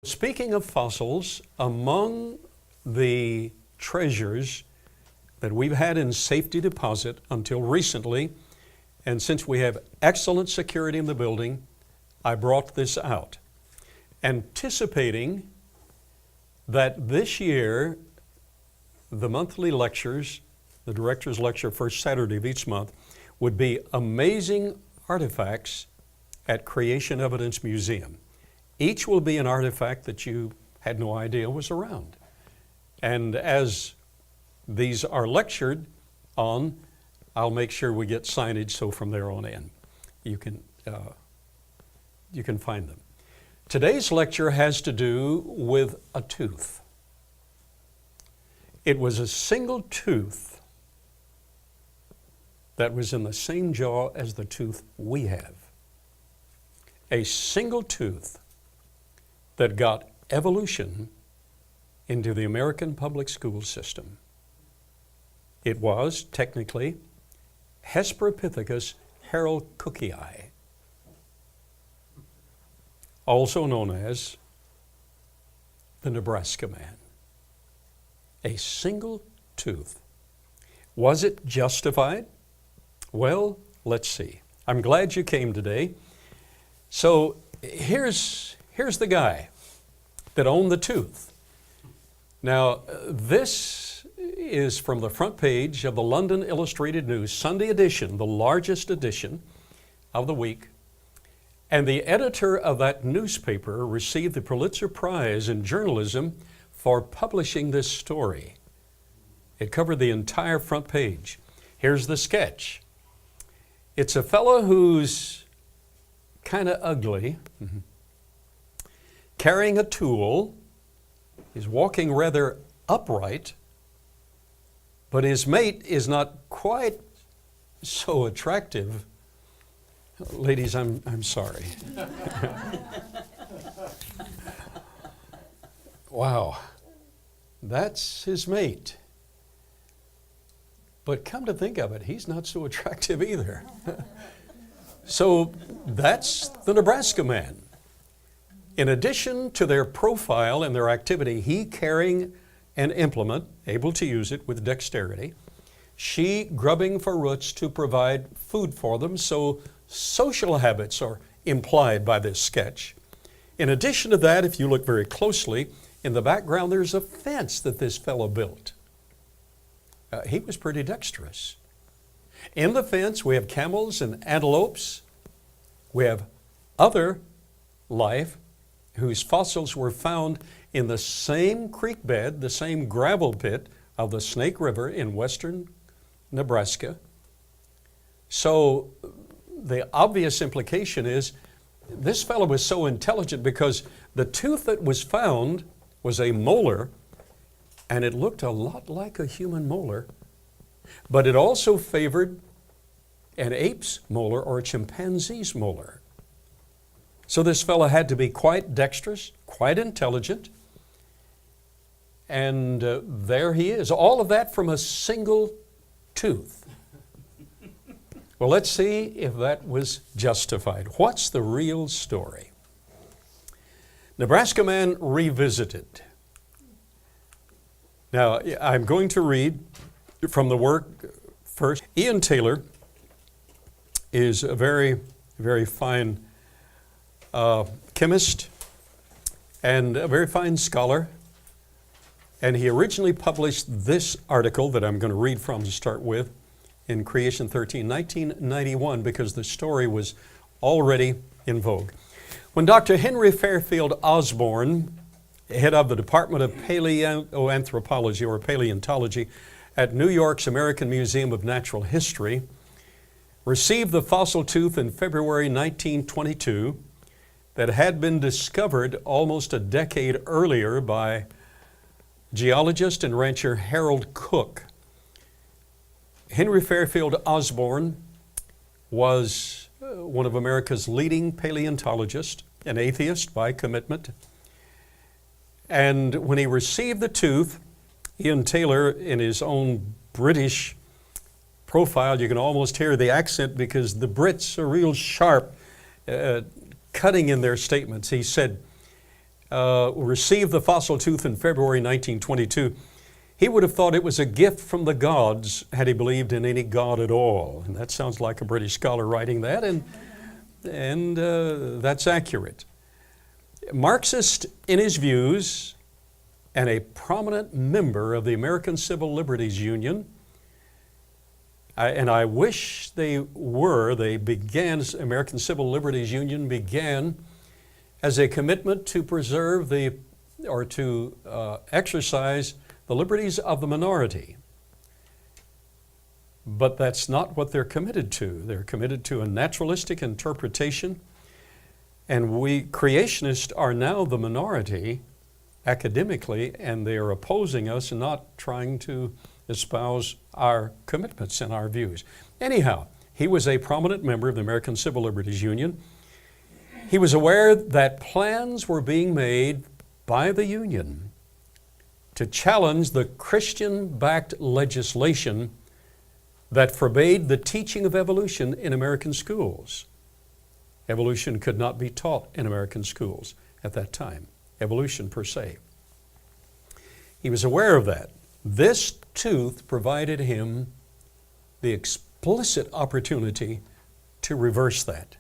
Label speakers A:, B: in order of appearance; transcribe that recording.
A: Speaking of fossils, among the treasures that we've had in safety deposit until recently, and since we have excellent security in the building, I brought this out, anticipating that this year the monthly lectures, the director's lecture first Saturday of each month, would be amazing artifacts at Creation Evidence Museum. Each will be an artifact that you had no idea was around. And as these are lectured on, I'll make sure we get signage so from there on in you can find them. Today's lecture has to do with a tooth. It was a single tooth that was in the same jaw as the tooth we have. A single tooth that got evolution into the American public school system. It was technically Hesperopithecus harold-cookii, also known as the Nebraska man. A single tooth. Was it justified? Well, let's see. I'm glad you came today. So here's the guy that owned the tooth. Now, this is from the front page of the London Illustrated News, Sunday edition, the largest edition of the week. And the editor of that newspaper received the Pulitzer Prize in journalism for publishing this story. It covered the entire front page. Here's the sketch. It's a fellow who's kind of ugly, carrying a tool. He's walking rather upright, but his mate is not quite so attractive. Ladies, I'm sorry. Wow, that's his mate. But come to think of it, he's not so attractive either. So that's the Nebraska man. In addition to their profile and their activity, he carrying an implement, able to use it with dexterity, she grubbing for roots to provide food for them, so social habits are implied by this sketch. In addition to that, if you look very closely, in the background there's a fence that this fellow built. He was pretty dexterous. In the fence we have camels and antelopes. We have other life whose fossils were found in the same creek bed, the same gravel pit of the Snake River in western Nebraska. So the obvious implication is this fellow was so intelligent because the tooth that was found was a molar, and it looked a lot like a human molar, but it also favored an ape's molar or a chimpanzee's molar. So this fellow had to be quite dexterous, quite intelligent, and there he is. All of that from a single tooth. Well, let's see if that was justified. What's the real story? Nebraska Man Revisited. Now, I'm going to read from the work first. Ian Taylor is a very, very fine chemist and a very fine scholar. And he originally published this article that I'm going to read from to start with in Creation 13, 1991, because the story was already in vogue. When Dr. Henry Fairfield Osborn, head of the Department of Paleoanthropology or Paleontology at New York's American Museum of Natural History, received the fossil tooth in February 1922 that had been discovered almost a decade earlier by geologist and rancher Harold Cook. Henry Fairfield Osborn was one of America's leading paleontologists, an atheist by commitment. And when he received the tooth, Ian Taylor, in his own British profile, you can almost hear the accent because the Brits are real sharp, cutting in their statements. He said, received the fossil tooth in February 1922, he would have thought it was a gift from the gods had he believed in any god at all. And that sounds like a British scholar writing that, and that's accurate. Marxist in his views and a prominent member of the American Civil Liberties Union, and I wish they began, American Civil Liberties Union began as a commitment to preserve to exercise the liberties of the minority. But that's not what they're committed to. They're committed to a naturalistic interpretation, and we creationists are now the minority academically, and they are opposing us and not trying to espouse our commitments and our views. Anyhow, he was a prominent member of the American Civil Liberties Union. He was aware that plans were being made by the union to challenge the Christian-backed legislation that forbade the teaching of evolution in American schools. Evolution could not be taught in American schools at that time, evolution per se. He was aware of that. This tooth provided him the explicit opportunity to reverse that.